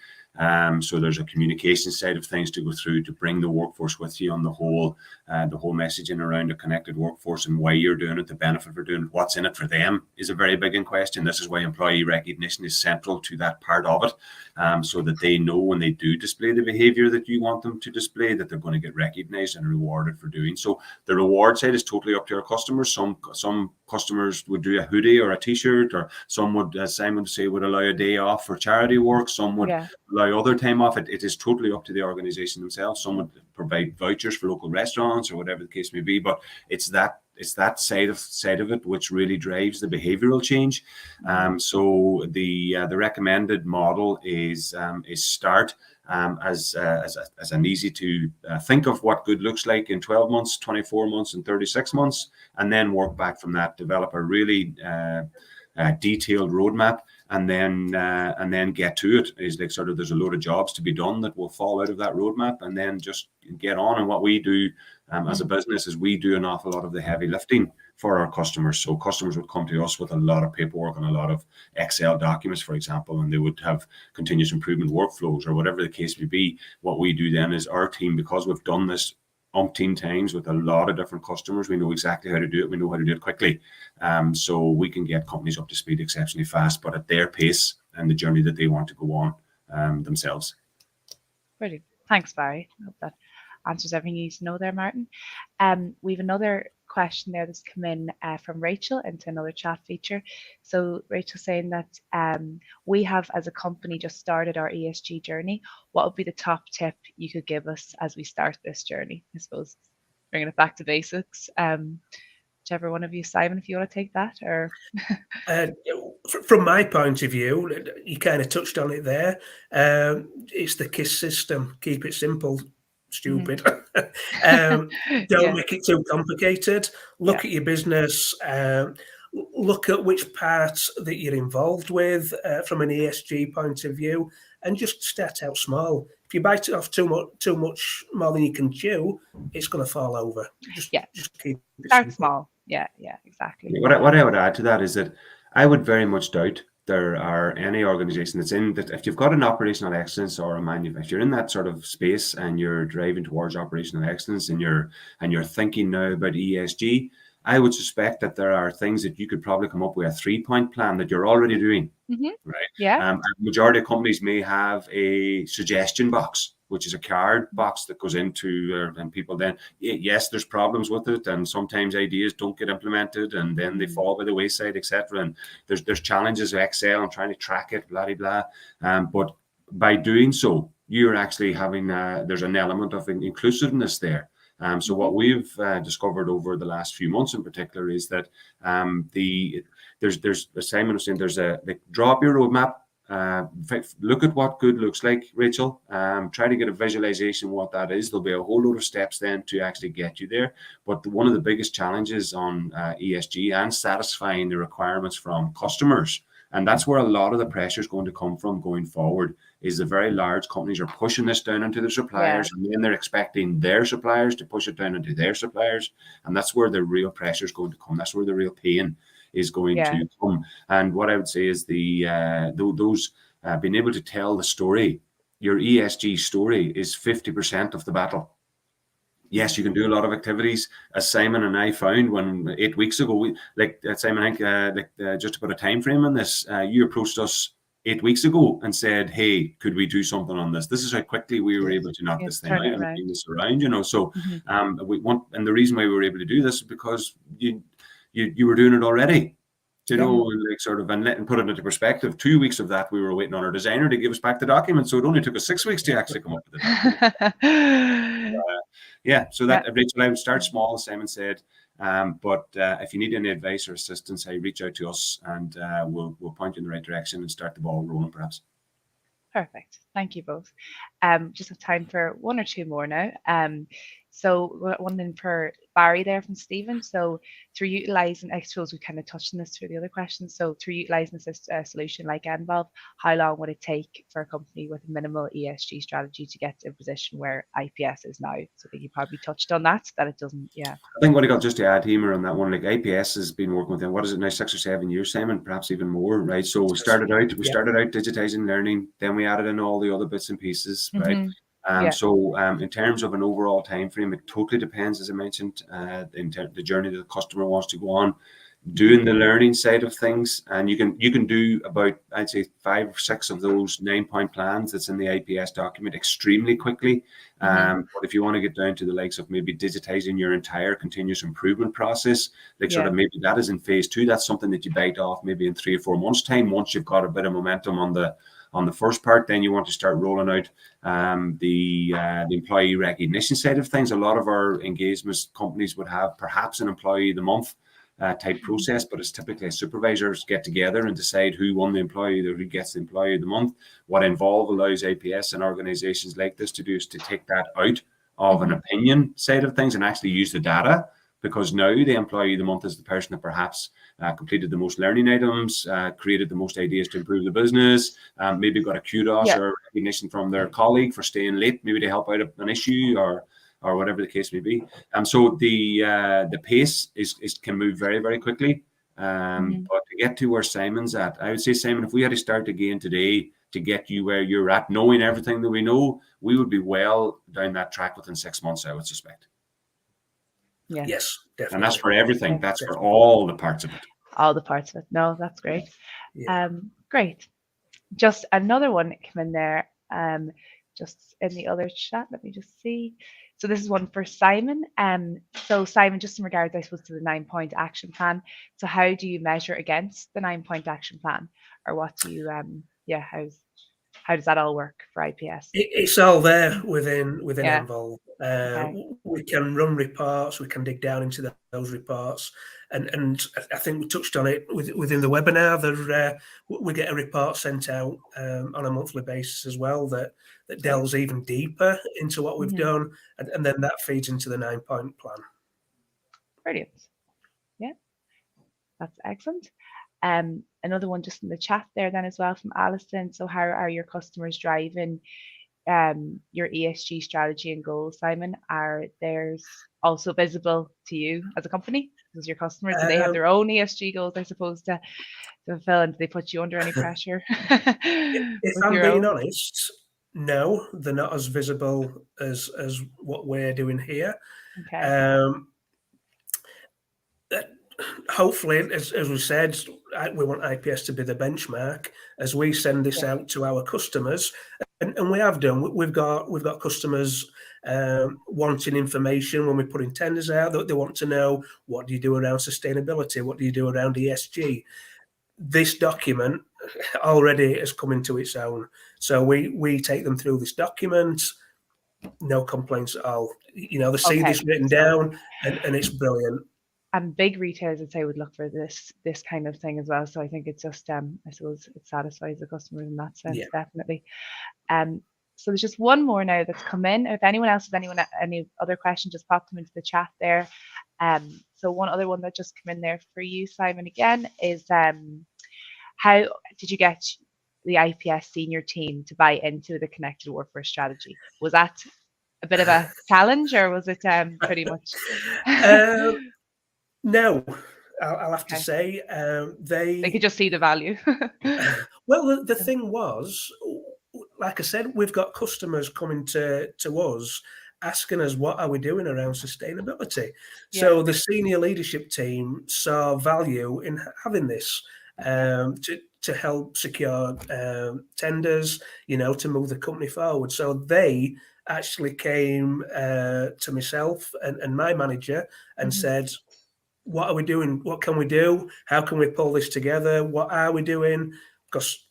So there's a communication side of things to go through to bring the workforce with you on the whole messaging around a connected workforce and why you're doing it, the benefit for doing it, what's in it for them is a very big question. This is why employee recognition is central to that part of it, so that they know when they do display the behavior that you want them to display, that they're going to get recognized and rewarded for doing so. The reward side is totally up to our customers. Some customers would do a hoodie or a t-shirt, or some would, as Simon would say, would allow a day off for charity work. Some would allow other time off. It is totally up to the organization themselves. Some would provide vouchers for local restaurants or whatever the case may be, but it's that side of it which really drives the behavioral change. So the recommended model is start as an easy to think of what good looks like in 12 months, 24 months, and 36 months, and then work back from that. Develop a really detailed roadmap, and then get to it. Is like sort of there's a load of jobs to be done that will fall out of that roadmap, and then just get on. And what we do as a business is we do an awful lot of the heavy lifting for our customers. So customers would come to us with a lot of paperwork and a lot of Excel documents, for example, and they would have continuous improvement workflows or whatever the case may be. What we do then is our team, because we've done this umpteen times with a lot of different customers, we know exactly how to do it. We know how to do it quickly. So we can get companies up to speed exceptionally fast, but at their pace and the journey that they want to go on themselves. Brilliant. Thanks, Barry. I hope that answers everything you need to know there, Martin. We have another question there that's come in from Rachel into another chat feature. So Rachel saying that we have, as a company, just started our ESG journey. What would be the top tip you could give us as we start this journey? I suppose bringing it back to basics. Whichever one of you, Simon, if you want to take that, or from my point of view, you kind of touched on it there. It's the KISS system. Keep it simple. Stupid. Don't make it too complicated. Look at your business. Look at which parts that you're involved with from an ESG point of view, and just start out small. If you bite it off too much more than you can chew, it's going to fall over. Just keep it start simple. small. Yeah, exactly. What I would add to that is that I would very much doubt there are any organization that's in that. If you've got an operational excellence or if you're in that sort of space and you're driving towards operational excellence and you're thinking now about ESG, I would suspect that there are things that you could probably come up with a 3-point plan that you're already doing. Right. Yeah. Majority of companies may have a suggestion box, which is a card box that goes into, and people then, yes, there's problems with it, and sometimes ideas don't get implemented, and then they fall by the wayside, etc. And there's challenges of Excel and trying to track it, blah blah blah. But by doing so, you're actually having there's an element of inclusiveness there. So what we've discovered over the last few months in particular is that there's as Simon was saying, draw up your roadmap. Look at what good looks like, Rachel. Try to get a visualization of what that is. There'll be a whole load of steps then to actually get you there. But one of the biggest challenges on ESG and satisfying the requirements from customers, and that's where a lot of the pressure is going to come from going forward, is the very large companies are pushing this down into their suppliers, and then they're expecting their suppliers to push it down into their suppliers. And that's where the real pressure is going to come. That's where the real pain is going to come. And what I would say is those being able to tell the story, your ESG story is 50% of the battle. Yes, you can do a lot of activities, as Simon and I found when 8 weeks ago, Simon, I think, just to put a time frame on this, you approached us 8 weeks ago and said, "Hey, could we do something on this?" This is how quickly we were able to knock this thing out and bring this around, So we want, and the reason why we were able to do this is because you were doing it already. And put it into perspective, 2 weeks of that we were waiting on our designer to give us back the document, so it only took us 6 weeks to actually come up with it. Rachel, I would start small, as Simon said, but if you need any advice or assistance, reach out to us, and we'll point you in the right direction and start the ball rolling, perhaps. Perfect. Thank you both. Just have time for one or two more now. So one thing for Barry there from Stephen. So through utilising, I suppose we kind of touched on this through the other questions. So through utilising a solution like Nvolve, how long would it take for a company with a minimal ESG strategy to get to a position where IPS is now? So I think you probably touched on that it doesn't, I think what I got just to add here on that one, like IPS has been working with them, what is it now, 6 or 7 years, Simon, perhaps even more, right? So we started out digitizing learning, then we added in all the other bits and pieces, right? So in terms of an overall time frame, it totally depends, as I mentioned, the journey that the customer wants to go on, doing the learning side of things. And you can do about, I'd say, 5 or 6 of those 9-point plans that's in the IPS document extremely quickly. But if you want to get down to the likes of maybe digitizing your entire continuous improvement process, sort of maybe that is in phase 2, that's something that you bite off maybe in 3 or 4 months' time. Once you've got a bit of momentum on the first part, then you want to start rolling out the employee recognition side of things. A lot of our engagements companies would have perhaps an employee of the month type process, but it's typically supervisors get together and decide who won the employee, or who gets the employee of the month. What Nvolve allows IPS and organizations like this to do is to take that out of an opinion side of things and actually use the data because now the employee of the month is the person that perhaps completed the most learning items, created the most ideas to improve the business, maybe got a kudos or recognition from their colleague for staying late, maybe to help out an issue or whatever the case may be. So the pace can move very, very quickly. But to get to where Simon's at, I would say, Simon, if we had to start again today to get you where you're at, knowing everything that we know, we would be well down that track within 6 months, I would suspect. Yeah. Yes, definitely. And that's for everything. That's for all the parts of it. All the parts of it. No, that's great. Yeah. Great. Just another one came in there. Just in the other chat. Let me just see. So this is one for Simon. So Simon, just in regards, I suppose, to the 9-point action plan. So how do you measure against the 9-point action plan, or what do you? How does that all work for IPS? It's all there within Yeah. Nvolve. Okay. We can run reports. We can dig down into those reports, and I think we touched on it within the webinar. That we get a report sent out on a monthly basis as well that delves even deeper into what we've done, and then that feeds into the 9-point plan. Brilliant. Yeah, that's excellent. Another one just in the chat there then as well from Alison. So how are your customers driving your ESG strategy and goals, Simon? Are theirs also visible to you as a company? Because your customers, do they have their own ESG goals, I suppose, to fulfill, and do they put you under any pressure? If I'm being honest, no, they're not as visible as what we're doing here. Okay. Hopefully, as we said, we want IPS to be the benchmark as we send this out to our customers, and we have done. We've got customers wanting information when we're putting tenders out. That they want to know, what do you do around sustainability? What do you do around ESG? This document already has come into its own. So we take them through this document. No complaints at all. They see this written down, and it's brilliant. And big retailers, I'd say, would look for this kind of thing as well. So I think it's just, I suppose, it satisfies the customers in that sense, definitely. So there's just one more now that's come in. If anyone else has any other questions, just pop them into the chat there. So one other one that just came in there for you, Simon, again, is how did you get the IPS senior team to buy into the connected workforce strategy? Was that a bit of a challenge, or was it pretty much? No, I'll have to say they could just see the value. Well, the thing was, like I said, we've got customers coming to us asking us, what are we doing around sustainability? So the senior leadership team saw value in having this to help secure tenders, to move the company forward. So they actually came to myself and my manager and said, what are we doing? What can we do? How can we pull this together? What are we doing? Because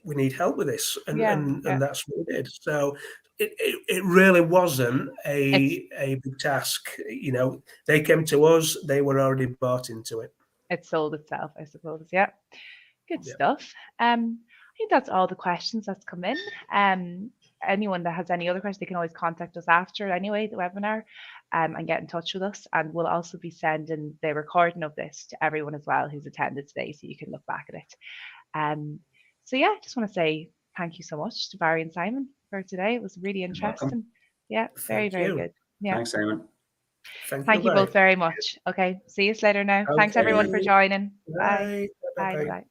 we need help with this. And that's what we did. So it really wasn't a big task. They came to us, they were already bought into it. It sold itself, I suppose. Yeah. Good stuff. I think that's all the questions that's come in. Anyone that has any other questions, they can always contact us after anyway, the webinar, and get in touch with us. And we'll also be sending the recording of this to everyone as well who's attended today, so you can look back at it. So yeah, I just want to say thank you so much to Barry and Simon for today. It was really interesting. Yeah, very, very good. Yeah. Thanks, Simon. Thank you both very much. Okay, see you later now. Thanks everyone for joining. Bye. Bye. Bye.